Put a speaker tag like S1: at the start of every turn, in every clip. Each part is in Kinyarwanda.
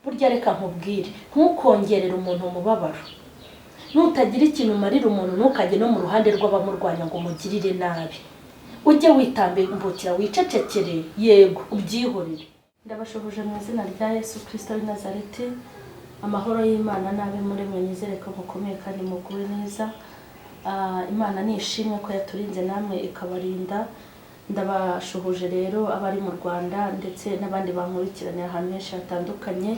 S1: burya reka nkubwire ntukongerera umuntu umubabaro, nutagira ikintu umarira umuntu ntukajye no mu ruhande rw'abamurwanya ngo mugirire nabi, ujye witambukira wicecekere, yego ubyihorere. Ndabashoboje mu izina rya Yesu Kristo w'i Nazareti, amahoro y'Imana nabe muri mwe, nizere ko mukomeye kandi muguwe neza. Imana nishimwe ko yaturinze namwe ikabarinda. Ndabashoboje rero abari mu Rwanda ndetse n'abandi bankurikirana ahantu henshi hatandukanye.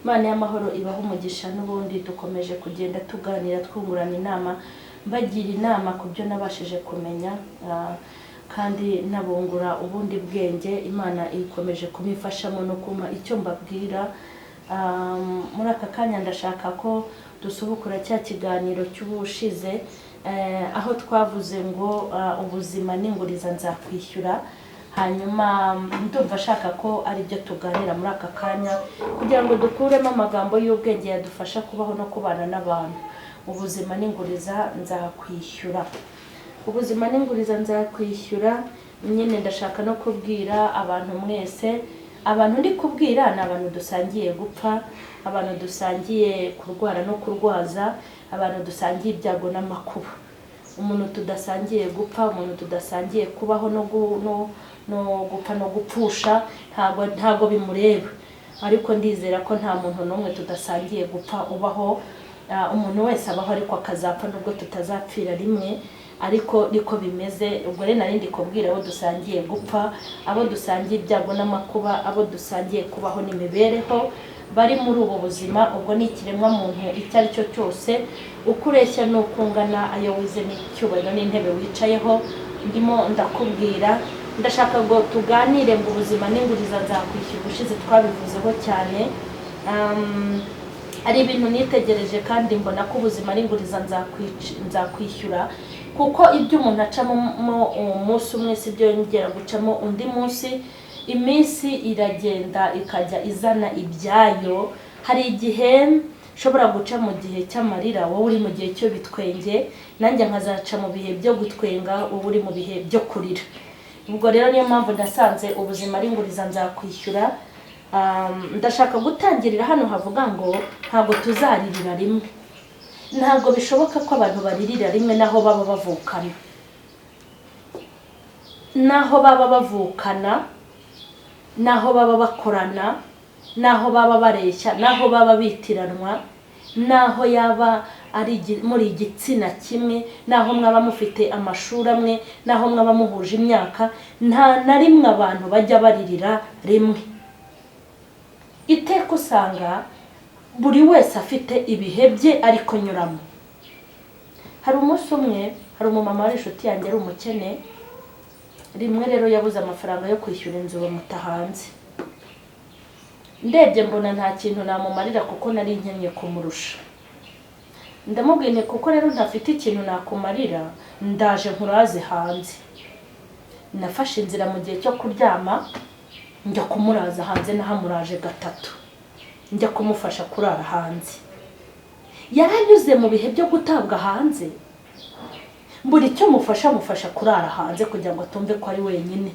S1: Imana y'amahoro ibaho umugisha. N'ubundi dukomeje kugenda tuganira twungurana inama, mbagira inama ku byo nabashije kumenya kandi nabungura ubundi bwenge. Imana ikomeje kumifashamo no kuma icyo mbabwira. Muri aka kanya ndashaka ko dusubukura cya kiganiro cy'ubushize, aho twavuze ngo ubuzima n'inguriza nzakwishyura. Hanyuma ndumva ashaka ko ari byo tuganira muri aka kanya kugira ngo dukuremo amagambo y'ubwenge yadufasha kubaho no kubana n'abantu. Ubuzima n'inguriza nzakwishyura, ubuzima n'inguriza nzakwishyura. Nyine ndashaka no kubwira abantu mwese, abantu ndi kubwira ni abantu dusangiye gupfa, abantu dusangiye kurwara no kurwaza, abantu dusangiye ibyago n'amakuba. Umuntu tudasangiye gupfa, umuntu tudasangiye kubaho no gupfa no gupfusha ntago bimureba, ariko ndizera ko nta muntu n'umwe tudasangiye gupfa ubaho. Umuntu wese abaho ariko akazapfa, nubwo tutazapfira rimwe, ariko niko bimeze. Ubwo rero narindi kubwira abo dusangiye gupfa, abo dusangiye ibyago n'amakuba, abo dusangiye kubaho n'imibereho bari muri ubu buzima. Ubwo ni ikiremwa muntu icyo ari cyo cyose, ukureshya n'ukungana, ayo wize n'icyubahiro n'intebe wicayeho. Ndimo ndakubwira, ndashaka ngo tuganire ngo ubuzima n'inguriza nzakwishyura. Ubushize twabivuzeho cyane. Ari ibintu nitegereje kandi mbona ko ubuzima n'inguriza nzakwishyura, kuko ibyo umuntu acamo umunsi umwe si byo yongera gucamo undi munsi. Iminsi iragenda ikajya izana ibyayo. Hari igihe shobora guca mu gihe cy'amarira, wowe uri mu gihe cyo bitwenge, nanjye nkazaca mu bihe byo gutwenga, wowe uri mu bihe byo kurira. Ubwo rero niyo mpamvu ndasanze ubuzima n'inguriza nzakwishyura. Ndashaka gutangirira hano havuga ngo ntabwo tuzaririra rimwe. Ntabwo bishoboka ko abantu baririra rimwe naho baba bavukana, naho baba bavukana, naho baba bakorana, naho baba bareshya, naho baba bitiranwa, naho yaba ari muri igitsina kimwe, naho mwaba mufite amashuri amwe, naho mwaba muhuje imyaka, nta na rimwe abantu bajya baririra rimwe. Iteka usanga buri wese afite ibihe bye ariko nyuramo. Hari umunsi umwe, hari umumama wari inshuti yanjye, ari umukene. Rimwe rero yabuze amafaranga yo kwishyura inzu bamuta hanze. Ndebye mbona nta kintu namumarira kuko nari nkennye kumurusha. Ndamubwiye kuko rero ntafite ikintu nakumarira, ndaje nkuraze hanze. Nafashe inzira mu gihe cyo kuryama, njya kumuraza hanze, nahamuraje gatatu, njya kumufasha kurara hanze. Yaranyuze mu bihe byo gutabwa hanze, buri cyo mufasha kurara hanze kugira ngo atumve ko ari wenyine.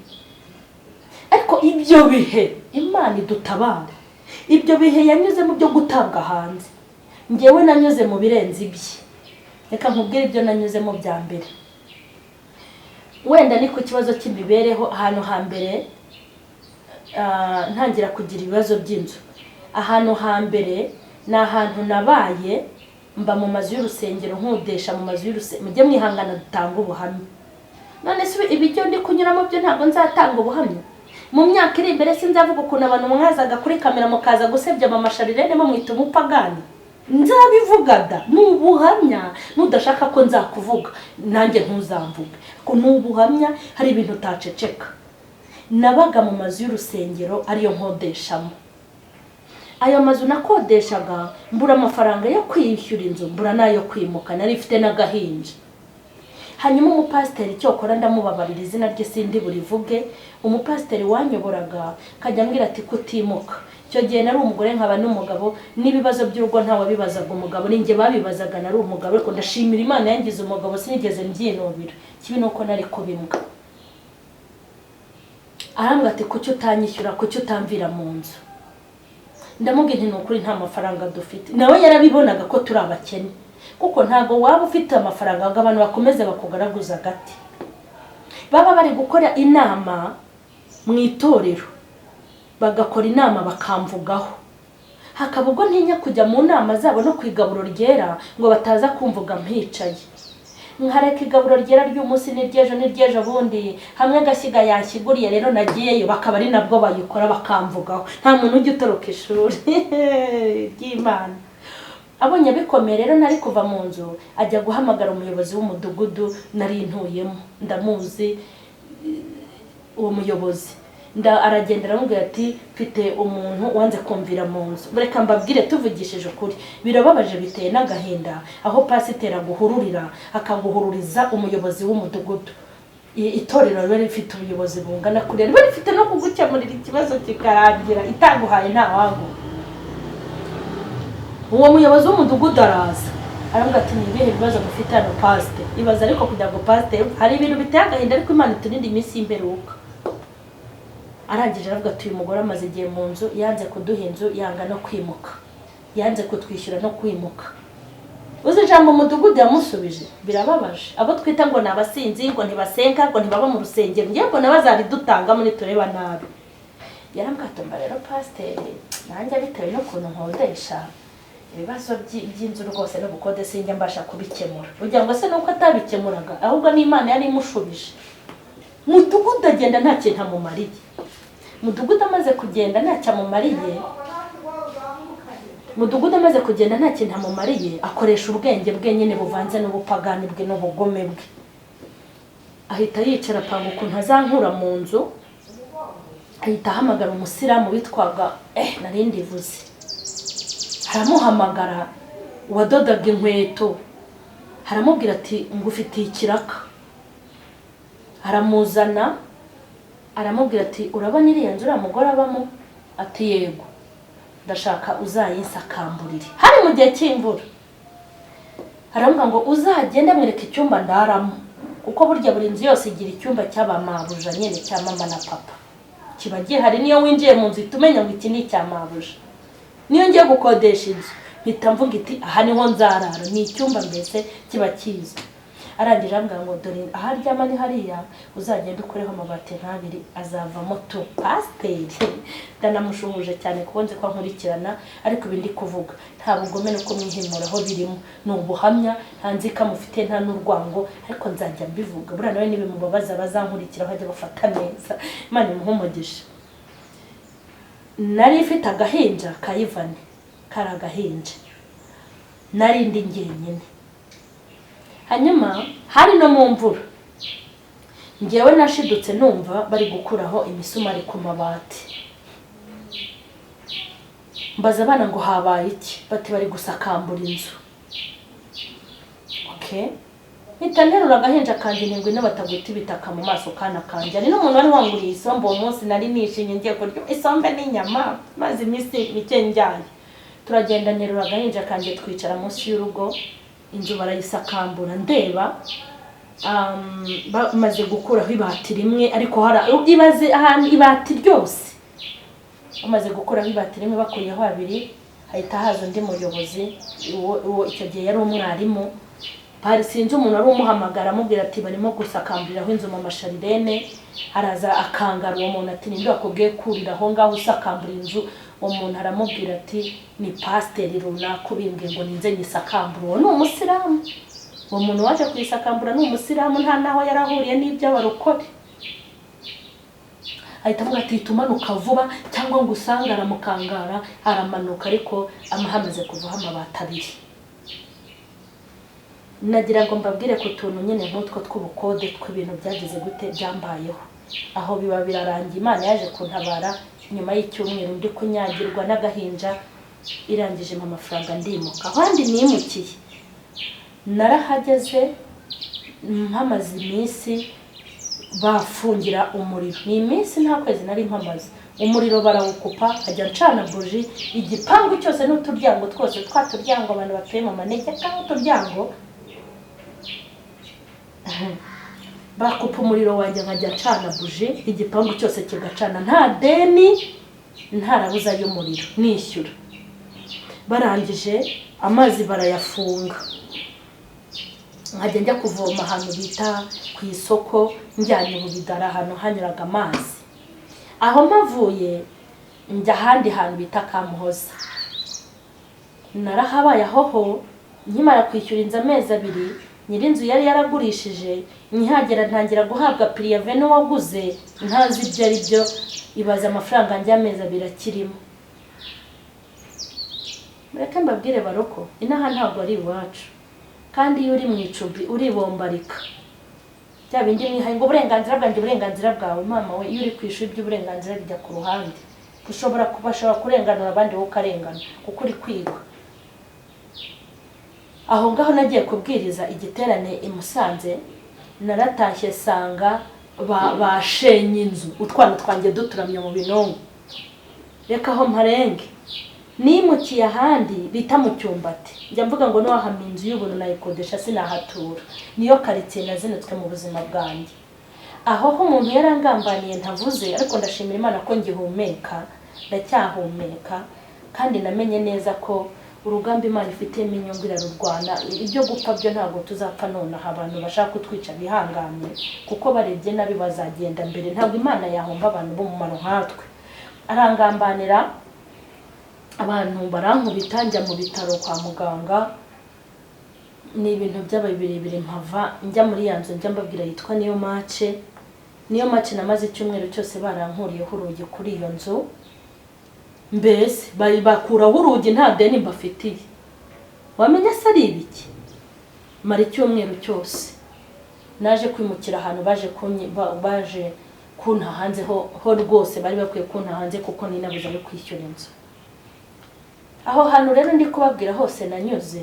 S1: Ariko ibyo bihe Imana idutabara, ibyo bihe yanyuze mu byo gutabwa hanze, ngewe nanyuze mu birenze ibye. Reka nkubwire ibyo nanyuzemo bya mbere. Wenda ni ku kibazo cy'imibereho. Ahantu hambere ntangira kugira ibibazo by'inzu. Ahantu hambere ni ahantu nabaye, mba mu mazu y'urusengero, nkodesha mu mazu y'urusengero. Mujye mwihangana dutanga ubuhamya. None se ibijyo ndi kunyuramo byo ntabwo nzatanga ubuhamya? Mu myaka iri imbere sinzavuga ukuntu abantu mwazaga kuri kamera mukaza gusebya mama Sharirene mwita umupagani. Nzabivuga da, n'ubuhamya. Nudashaka ko nzakuvuga nanjye ntuzamvuga, ko n'ubuhamya. Hari ibintu utaceceka. Nabaga mu mazu y'urusengero ariyo nkodeshamo. Ayo mazu nakodeshaga mbura amafaranga yo kwishyura inzu, mbura nayo kwimuka, nari mfite n'agahinja. Hanyuma umupasiteri cyokora ndamubabarira izina rye sindi burivuge, umupasiteri wanyoboraga kajya ambwira ati kutimuka. Icyo gihe nari umugore nkaba n'umugabo, n'ibibazo by'urugo ntawe bibazaga umugabo, ninjye babibazaga. Nari umugabo ariko ndashimira Imana yangize umugabo, sinigeze mbyinubira. Kibi nuko nari kubimbwa. Arambwira ati kuki utanyishyura, kuki utamvira mu nzu. ndamubwira nti nukuri nta mafaranga dufite. Nawe yarabibonaga ko turi abakene, kuko ntago waba ufite amafaranga ngo abantu bakomeze bakugaraguza gati. Baba bari gukora inama mu itorero, bagakora inama bakamvugaho, hakaba ubwo ntinya kujya mu nama zabo no kwigaburo ryera ngo bataza kumvuga mpicaye. Nkareka igaburo ryera ry'umunsi n'iryejo bundi hamwe gashyiga yanshyiguriye, rero nagiyeyo bakaba ari nabwo bayikora bakamvugaho. Nta muntu ujya utoroka ishuri ry'Imana. Abonye bikomeye rero nari kuva mu nzu, ajya guhamagara umuyobozi w'umudugudu nari ntuyemo, ndamuzi uwo muyobozi. Aragendera aramubwira ati mfite umuntu wanze kumvira mu nzu. Bureka mbabwire tuvugishije ukuri, birababaje biteye n'agahinda aho pasiteri aguhururira akaguhururiza umuyobozi w'umudugudu. Itorero riba rifite ubuyobozi bungana kure, riba rifite no kugukemurira ikibazo kikarangira itaguhaye nta wangu. Uwo muyobozi w'umudugudu araza aramubwira ati nibihe bibazo mufite hano pasiteri. Ibaza ariko kugira ngo pasiteri, hari ibintu biteye agahinda ariko Imana iturinde iminsi y'imperuka. Arangije aravuga ati uyu mugore amaze igihe mu nzu, yanze kuduha inzu, yanga no kwimuka, yanze kutwishyura no kwimuka. Uzi ijambo umudugudu yamusubije birababaje. Abo twita ngo ni abasinzi, ngo ntibasenga, ngo ntibaba mu rusengero, ngiye mbona bazaridutanga muri tureba nabi. Yarambwira ati mba rero pasiteri, nanjye bitewe n'ukuntu nkodesha, ibibazo by'inzu rwose n'ubukode sinjya mbasha kubikemura. Ugira ngo se nuko atabikemuraga, ahubwo n'Imana yari imushubije. Mudugudu agenda nta kintu amumariye. Mudugudu amaze kugenda nta cyamumariye, Mudugudu amaze kugenda nta kintu amumariye, akoresha ubwenge bwe nyine buvanze n'ubupagani bwe n'ubugome bwe. Ahita yicara apanga ukuntu azankura mu nzu, ahita ahamagara umusiramu witwaga narindi vuze. Aramuhamagara wadodaga inkweto, haramubwira ati ngufitiye ikiraka. Aramuzana aramubwira ati urabona iriya nzu uriya mugore abamo? Ati yego, ndashaka uzayisakamburire. Hari mu gihe cy'imvura. Aramubwira ngo uzagende mwereke icyumba ndaramo, kuko burya buri nzu yose igira icyumba cy'abamabuja nyine cya mama na papa. Kiba gihari, niyo winjiye mu nzu itumenya ngo iki ni icyamabuja. Niyo ngiye gukodesha inzu mpita mvuga iti aha niho nzarara, ni icyumba mbese kiba kiza. Arangije ambwira ngo dore aha ryama ni hariya, uzagenda ukureho amabati nk'abiri azavamo tu. Pasiteri ndanamushuhuje cyane kuko nzi ko nkurikirana, ariko ibi ndi kuvuga nta bugome no kumwihimuraho birimo, ni ubuhamya, nta nzika mufite nta n'urwango, ariko nzajya mbivuga. Buriya nawe nibimubabaza bazankurikiraho ajya bafata neza. Imana imuhe umugisha. Nari ifite agahinja kayivane, kari agahinja, nari ndi njyenyine. Hanyuma hari no mu mvura, ngewe nashidutse numva bari gukuraho imisumari ku mabati. Mbaza abana ngo habaye iki? Bati bari gusakambura inzu. Okay, mpita nterura agahinja kanjye ningwe n'abataguta ibitaka mu maso kana kanjye. Ari n'umuntu wari wanguriye isombe uwo munsi, nari nishimye ngiye kurya isombe n'inyama, maze iminsi mike njyaye. Turagenda nterura agahinja kanjye twicara munsi y'urugo, inzu barayisakambura. Ndeba bamaze gukuraho ibati rimwe, ariko ibaze ahantu ibati ryose bamaze gukuraho ibati rimwe, bakuyeho abiri. Hahita haza undi muyobozi, uwo icyo gihe yari umwarimu. Hari sinzi umuntu ari umuhamagara amubwira ati barimo gusakamburiraho inzu mu masharirene. Araza akangara uwo muntu ati ninde wakubwiye kurira aho ngaho usakambura inzu? Uwo muntu aramubwira ati ni pasiteri runaka ubimbwiye ngo ninze nyisakambura. Uwo ni umusiramu. Uwo muntu waje kuyisakambura ni umusiramu, nta naho yarahuriye n'iby'abarokore. Ahita avuga ati tumanuka vuba cyangwa ngo usanga aramukangara. Aramanuka ariko hamaze kuvaho amabati abiri. Nagira ngo mbabwire ku tuntu nyine nk'utwo tw'ubukode tw'ibintu byageze gute byambayeho, aho biba birarangiye. Imana yaje kuntabara nyuma y'icyumweru ndi kunyagirwa n'agahinja, irangije mu amafaranga ndimuka. Ahandi nimukiye narahageze, mpamaze iminsi bafungira umuriro. Ni iminsi nta kwezi nari mpamaze. Umuriro barawukupa, ajya ncana buji, igipangu cyose n'uturyango twose, twaturyango abantu batuye mu manege cyangwa uturyango, bakupa umuriro wanjye nkajya ncana buji, igipangu cyose kigacana. Nta deni ntarabuza y'umuriro nishyura. Barangije amazi barayafunga, nkajya njya kuvoma ahantu bita ku isoko njyanye ububidara ahantu hanyuraga amazi. Aho mpavuye njya ahandi hantu bita Kamuhoza. Narahabaye aho nkimara kwishyura inzu amezi 2, nyirinzu yari yaragurishije, nkihagera ntangira guhabwa pirive n'uwaguze ntazi ibyo ari byo, ibaza amafaranga njya amezi 2 akirimo. Mureke mbabwire baroko, inaha ntabwo ari iwacu, kandi iyo uri mu icumbi uribombarika. Bya bindi mwihaye ngo uburenganzira bwanjye, uburenganzira bwawe. Mama we, iyo uri kwishura iby'uburenganzira bijya ku ruhande. Ushobora kurenganura abandi wowe ukarengana kuko uri kwigwa. Aho ngaho nagiye kubwiriza igiterane i Musanze, naratashye sanga bashenye inzu, utwana twanjye duturamye mu binongo. Reka aho mparenge, nimukiye ahandi bita mu Cyumbati. Njya mvuga ngo n'uwahamye inzu y'ubuntu nayikodesha sinahatura. Niyo karitsiye nazinutswe mu buzima bwanjye. Aho umuntu yarangambaniye ntavuze, ariko ndashimira Imana ko ngihumeka, ndacyahumeka, kandi namenye neza ko urugamba Imana ifitemo inyungu irarurwana. Ibyo gupfa byo ntabwo tuzapfa nonaha. Abantu bashaka kutwica bihangane, kuko barebye nabi bazagenda mbere. Ntabwo Imana yahomba abantu b'umumaro nkatwe. Arangambanira, abantu barankubita, njya mu bitaro kwa muganga. Ni ibintu byabaye birebire mpava njya muri ya nzu njya mbabwira yitwa Niyo Mace. Namaze icyumweru cyose barankuriyeho urugi kuri iyo nzu. Mbese bakuraho urugi nta deni mbafitiye. Wamenya se ari ibiki? Mara icyumweru cyose naje kwimukira ahantu baje kunta hanze ho rwose, bari bakwiye kunta hanze kuko ninabuze yo kwishyura inzu. Aho hantu rero ndi kubabwira hose nanyuze,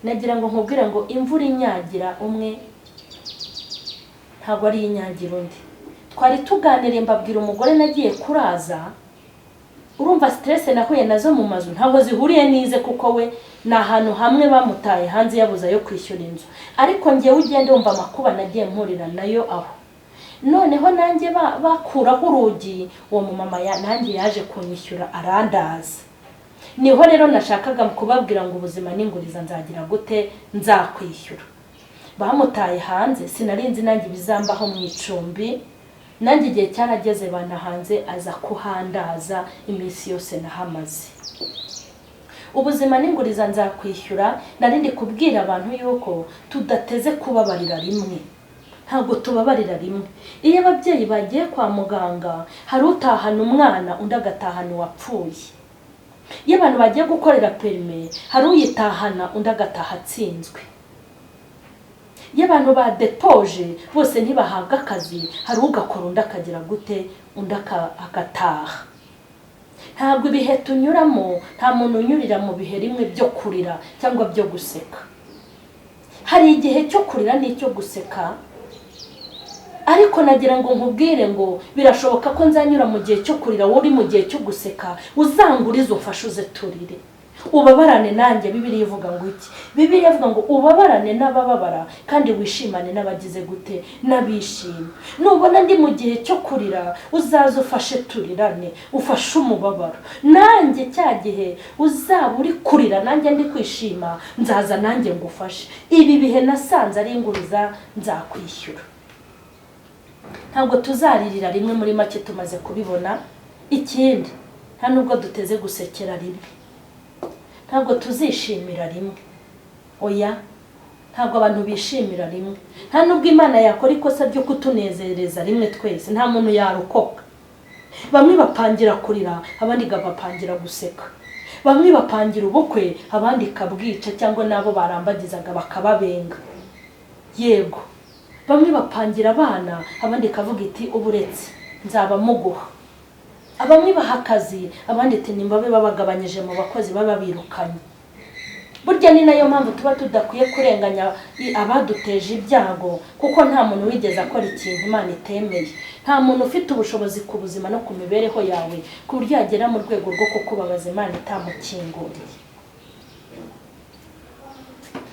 S1: nagira ngo nkubwira ngo imvura inyagira umwe ntabwo ari inyagira undi. Twari tuganiriye mbabwira umugore nagiye kuraza. Urumva stress nahuye nazo mu mazu ntabwo zihuriye nize, kuko we na ahantu hamwe bamutaye hanze yabuza yo kwishyura inzu. Ariko ngiye ugende wumva amakuba nagiye mpurira nayo aho. Noneho nanjye bakuraho urugi, uwo mumama nanjye yaje kunyishyura arandaza. Niho rero nashakaga kubabwira ngo ubuzima n'inguriza nzagira gute, nzakwishyura. Bamutaye hanze, sinarinzi nanjye bizambaho mu icumbi. Nanjye igihe cyarageze bana hanze aza kuhandaza iminsi yose nahamaze. Ubuzima n'inguriza nzakwishyura. Narindi kubwira abantu yuko tudateze kubabarira rimwe. Ntabwo tubabarira rimwe. Iyo ababyeyi bagiye kwa muganga, hari utahana umwana undi agatahana uwapfuye. Iyo abantu bagiye gukorera perime, hari uyitahana undi agataha atsinzwe. Iyo abantu badepoje bose ntibahabwa akazi, hari ugakora undi akagira gute, undi agataha. Ntabwo ibihe tunyuramo, nta muntu unyurira mu bihe rimwe byo kurira cyangwa byo guseka. Hari igihe cyo kurira n'icyo guseka, ariko nagira ngo nkubwire ngo birashoboka ko nzanyura mu gihe cyo kurira, wowe uri mu gihe cyo guseka, uzangurize umfashe uze turire. Ubabarane nanjye. Bibiliya ivuga ngo iki? Bibiliya ivuga ngo ubabarane n'abababara kandi wishimane n'abagize gute, n'abishima. Nubona ndi mu gihe cyo kurira, uzaze ufashe turirane, ufashe umubabaro. Nanjye cya gihe uzaba uri kurira nanjye ndi kwishima, nzaza nanjye ngufashe. Ibi bihe nasanze ari inguriza nzakwishyura. Ntabwo tuzaririra rimwe, muri make tumaze kubibona. Ikindi, nta nubwo duteze gusekera rimwe. Ntabwo tuzishimira rimwe. Oya, ntabwo abantu bishimira rimwe. Nta nubwo Imana yakora ikosa ryo kutunezereza rimwe twese. Nta muntu yarokoka. Bamwe bapangira kurira, abandi bapangira guseka. Bamwe bapangira ubukwe, abandi kabwica cyangwa nabo barambagizaga bakababenga. Yego. Bamwe bapangira abana, abandi kavuga iti uburetse nzaba muguha. Abamwe bahakazi, abandi ati nimbabe babagabanyije mu bakozi baba birukanye. Burya ni nayo mpamvu tuba tudakwiye kurenganya abaduteje ibyago, kuko nta muntu wigeze akora ikintu Imana itemeye. Nta muntu ufite ubushobozi ku buzima no ku mibereho yawe ku buryo yagera mu rwego rwo kukubabaza Imana itamukinguriye.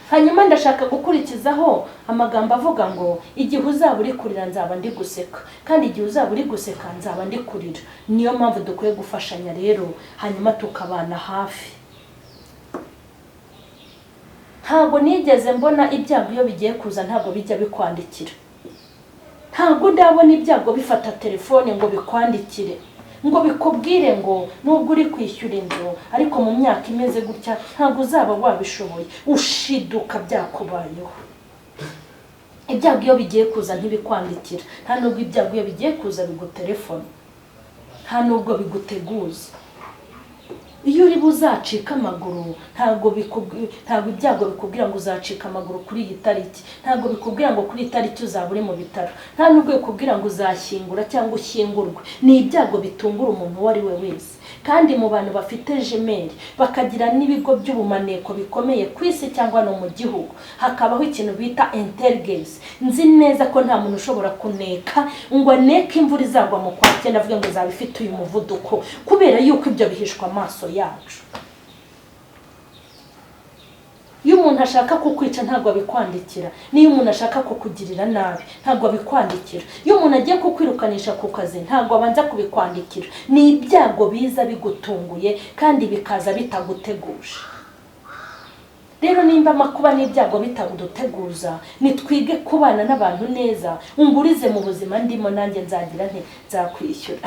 S1: hanyuma ndashaka gukurikizaho amagambo avuga ngo igihe uzaba uri kurira nzaba ndi guseka, kandi igihe uzaba uri guseka nzaba ndi kurira. Niyo mpamvu dukwiye gufashanya rero, hanyuma tukabana hafi. Ntabwo nigeze mbona ibyago iyo bigiye kuza ntabwo bijya bikwandikira. Ntabwo ndabona ibyago bifata telefone ngo bikwandikire, ngo bikubwire ngo nubwo uri kwishyura inzu ariko mu myaka imeze gutya ntabwo uzaba wabishoboye. Ushiduka byakubayeho. Ibyago iyo bigiye kuza ntibikwandikira, nta nubwo ibyago iyo bigiye kuza bigutelefone, nta nubwo biguteguza. Iyo uri buzacika amaguru ntabwo ibyago bikubwira ngo uzacika amaguru kuri iyi tariki, ntabwo bikubwira ngo kuri iyi tariki uzaba uri mu bitaro, nta nubwo bikubwira ngo uzashyingura cyangwa ushyingurwe. Ni ibyago bitungura umuntu uwo ari we wese. Kandi mu bantu bafite jemeri bakagira n'ibigo by'ubumaneko bikomeye ku isi cyangwa no mu gihugu, hakabaho ikintu bita intelligence. Nzi neza ko nta muntu ushobora kuneka ngo aneke imvura izagwa mu kwa cyenda avuga ngo izaba ifite uyu muvuduko, kubera yuko ibyo bihishwa amaso yacu. Iyo umuntu ashaka kukwica ntabwo abikwandikira, niyo umuntu ashaka kukugirira nabi ntabwo abikwandikira, iyo umuntu agiye kukwirukanisha ku kazi ntabwo abanza kubikwandikira. Ni ibyago biza bigutunguye kandi bikaza bitaguteguje. Rero nimba amakuba n'ibyago bitaguteguza, nitwige kubana n'abantu neza. Ungurize mu buzima ndimo nanjye nzagira nti nzakwishyura.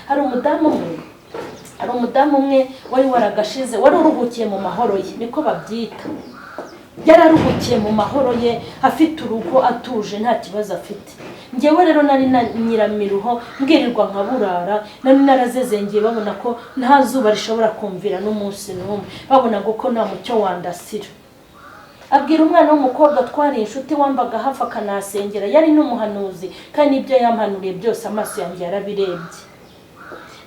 S1: Hari umudamu umwe wari waragashize, wari uruhukiye mu mahoro ye, niko babyita. Yararuhukiye mu mahoro ye, afite urugo atuje nta kibazo afite. Ngewe rero nari na nyiramiruho mbwirirwa nkaburara, nari narazezengeye babona ko nta zuba rishobora kumvira n'umunsi n'umwe, babona ko nta mucyo wandasira. Abwira umwana w'umukobwa twari inshuti wambaga hafi akanasengera, yari n'umuhanuzi kandi ibyo yampanuriye byose amaso yanjye yarabirebye.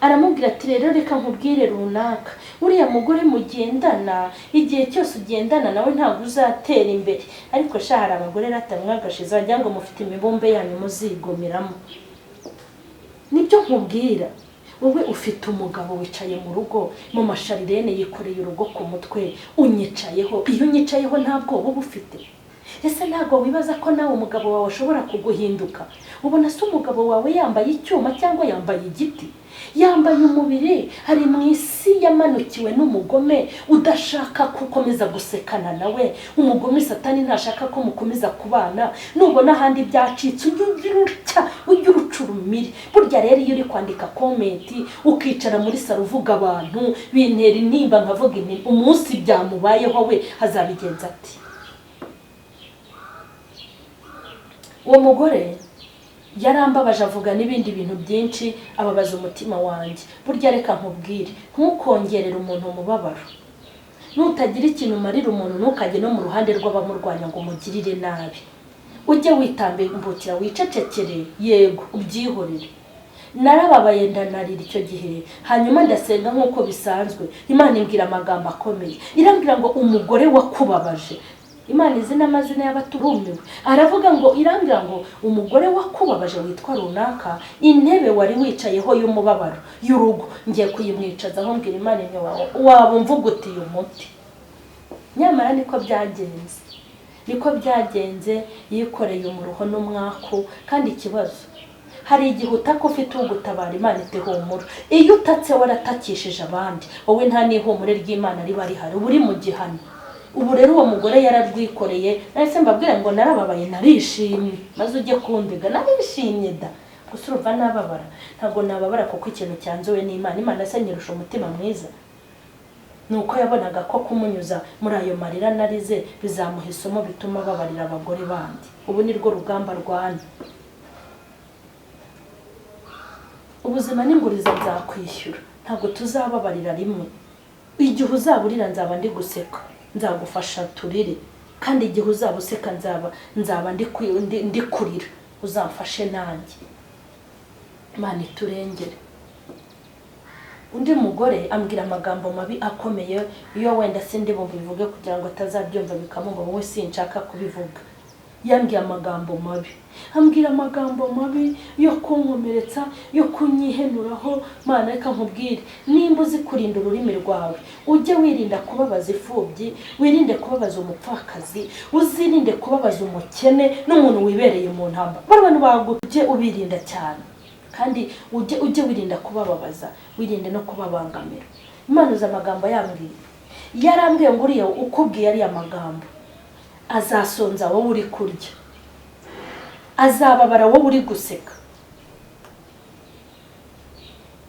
S1: Aramubwira ati rero reka nkubwire runaka, uriya mugore mugendana igihe cyose ugendana nawe ntabwo uzatera imbere, ariko hari abagore ratamwagashize wagira ngo mufite imibumbe yanyu muzigomeramo. Nibyo nkubwira, wowe ufite umugabo wicaye mu rugo mu masharirene yikoreye urugo ku mutwe unyicayeho. Iyo unyicayeho ntabwo uba ufite. Ese ntabwo wibaza ko nawe umugabo wawe ashobora kuguhinduka? Ubona se umugabo wawe yambaye icyuma cyangwa yambaye igiti? Yambaye umubiri. Hari mu isi yamanukiwe n'umugome udashaka gukomeza gusekana nawe. Umugome Satani ntashaka ko mukomeza kubana. Nubona ahandi byacitse ujye urucurumire. Burya rero iyo uri kwandika komenti ukicara muri saro uvuga abantu bintera intimba, nkavuga inti umunsi byamubayeho we azabigenza ati. Uwo mugore yarambabaje avuga n'ibindi bintu byinshi ababaza umutima wanjye. Burya reka nkubwire, ntukongerere umuntu umubabaro. Nutagira ikintu umarira umuntu ntukajye no mu ruhande rw'abamurwanya ngo umugirire nabi. Ujye witambukira wicecekere, yego ubyihorere. Narababaye ndanarira icyo gihe, hanyuma ndasenga nk'uko bisanzwe. Imana imbwira amagambo akomeye, irambwira ngo umugore wakubabaje. Imana izina amazina y'abaturumiwe. Aravuga ngo irambwira ngo umugore wakubabaje witwa runaka, intebe wari wicayeho y'umubabaro y'urugo ngiye kuyimwicaza aho. Mbwira Imana ni wawe waba umvugutiye umuti. Nyamara niko byagenze, yikoreye umuruho n'umwaku. Kandi ikibazo, hari igihe utaka ufite ugutabara, Imana itihumura. Iyo utatse waratakishije abandi, wowe nta n'ihumure ry'Imana riba rihari, uba uri mu gihano. Ubu rero uwo mugore yararwikoreye, nahise mbabwira ngo narababaye narishimye, maze ujye kundiga narishimye da. Gusa urumva nababara? Ntabwo nababara kuko ikintu cyanzuwe n'Imana. Imana yanyerusha umutima mwiza. Nuko yabonaga ko kumunyuza muri ayo marira narize bizamuha isomo bituma babarira abagore bandi. Ubu ni rwo rugamba rwana. Ubuzima n'inguriza nzakwishyura, ntabwo tuzababarira rimwe. Igihe uzaburira nzaba ndi guseka, nzagufasha turire. Kandi igihe uzaba useka nzaba ndi kurira, uzamfashe nanjye. Imana iturengere. Undi mugore ambwira amagambo mabi akomeye, iyo wenda sindi bumva bivuge kugira ngo atazabyumva bikamuba, wowe sinshaka kubivuga. yambwiye amagambo mabi, ambwira amagambo mabi yo kunkomeretsa, yo kunyihenuraho. Mana reka nkubwire, nimba uzi kurinda ururimi rwawe, ujye wirinda kubabaza imfubyi, wirinde kubabaza umupfakazi, uzirinde kubabaza umukene n'umuntu wibereye mu ntambara. Abantu bagujye ubirinda cyane, kandi ujye wirinda kubababaza, wirinde no kubabangamira. Imana uzi amagambo yambwiye, yarambwiye ngo uriya ukubwiye ari amagambo azasonza wowe uri kurya, azababara wowe uri guseka.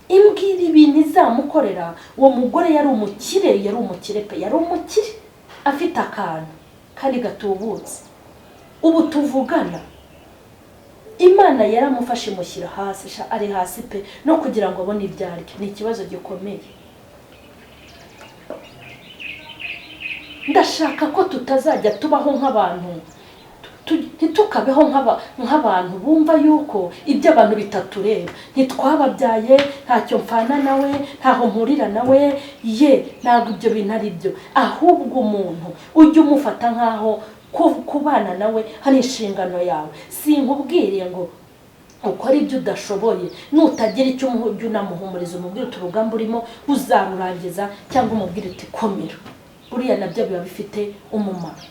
S1: Imbwira ibintu izamukorera. Uwo mugore yari umukire pe, yari umukire afite akantu kandi gatubutse. Ubu tuvugana Imana yaramufashe imushyira hasi, ari hasi pe, no kugira ngo abone ibyo arya ni ikibazo gikomeye. Ndashaka ko tutazajya tubaho nk'abantu, ntitukabeho nk'abantu bumva yuko ibyo abantu bitatureba. Ntitwababyaye, ntacyo mpfana nawe, ntaho mpurira nawe, ntabwo ibyo bintu ari byo. Ahubwo umuntu ujye umufata nk'aho kubana nawe hari inshingano yawe. Sinkubwiriye ngo ukora ibyo udashoboye, nutagira icyo ujye unamuhumuriza, umubwire uti urugamba urimo uzarurangiza, cyangwa umubwire uti komera. Buriya nabyo biba bifite umumaro.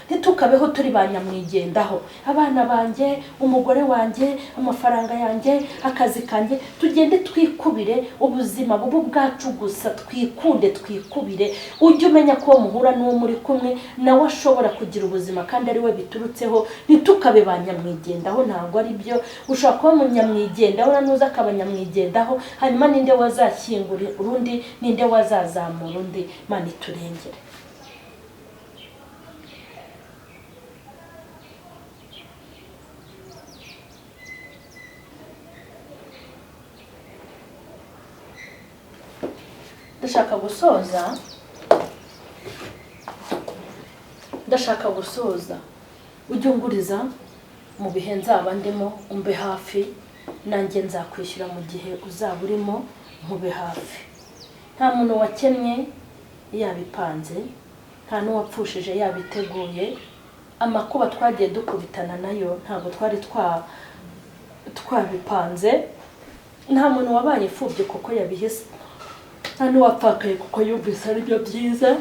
S1: Ntitukabeho turi banyamwigendaho, abana banjye, umugore wanjye, amafaranga yanjye, akazi kanjye. Tugende twikubire ubuzima bubu bwacu gusa, twikubire. Ujye umenya ko muhura n'uwo muri kumwe nawe ashobora kugira ubuzima kandi ari we biturutseho. Ntitukabe banyamwigendaho, ntabwo ari byo. Ushobora kuba munyamwigendaho nanuza akabanyamwigendaho, hanyuma ninde wazashyingura urundi, ninde wazazamura undi. Imana iturengere. Ndashaka gusoza ujye unguriza mu bihe nzaba ndimo, umbe hafi, nanjye nzakwishyura mu gihe uzaba urimo, nkube hafi. Nta muntu wakennye yabipanze, nta n'uwapfushije yabiteguye. Amakuba twagiye dukubitana nayo ntabwo twari twabipanze. Nta muntu wabaye imfubyi kuko yabihise, nta n'uwapfakaye kuko yumvise ari byo byiza.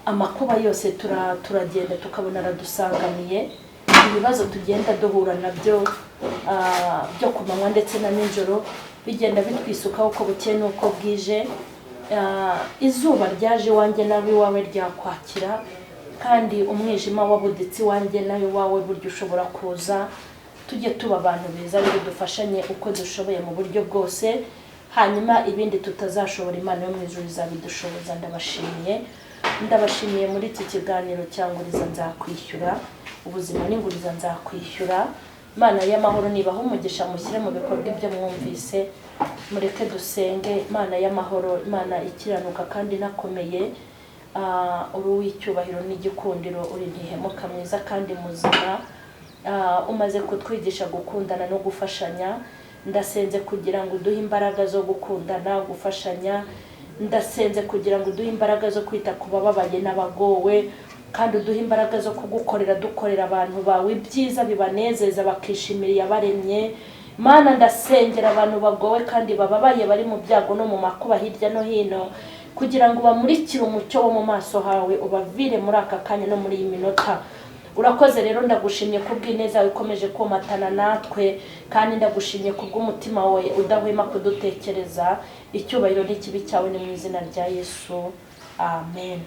S1: Amakuba yose turagenda tukabona aradusanganiye. Ibibazo tugenda duhura nabyo byo ku manywa ndetse na nijoro bigenda bitwisukaho uko bukeye n'uko bwije. Izuba ryaje iwanjye nawe iwawe ryakwakira, kandi umwijima wabuditse iwanjye nawe iwawe buryo ushobora kuza. Tujye tuba abantu beza, rero dufashanye uko dushoboye mu buryo bwose, hanyuma ibindi tutazashobora Imana yo mu ijuru izabidushoboza. Ndabashimiye muri iki kiganiro cyanguriza nzakwishyura, ubuzima n'inguriza nzakwishyura. Imana y'amahoro nibaho umugisha, mushyire mu bikorwa ibyo mwumvise. Mureke dusenge. Imana y'amahoro, Imana ikiranuka kandi nakomeye, uri uw'icyubahiro n'igikundiro, uri ntihemuka, mwiza kandi muzima. Umaze kutwigisha gukundana no gufashanya. Ndasenze kugira ngo uduhe imbaraga zo gukundana, gufashanya. Ndasenze kugira ngo uduhe imbaraga zo kwita ku bababaye n'abagowe, kandi uduhe imbaraga zo kugukorera, dukorera abantu bawe ibyiza bibanezeza bakishimira yabaremye. Mana ndasengera abantu bagowe kandi bababaye, bari mu byago no mu makuba hirya no hino, kugira ngo bamurikire umucyo wo mu maso hawe, ubavire muri aka kanya no muri iyi minota. Urakoze rero, ndagushimye kubw'ineza yawe ikomeje komatana natwe, kandi ndagushimye kubw'umutima wawe udahwema kudutekereza. Icyubahiro n'ikibi cyawe ni mu izina rya Yesu, amen.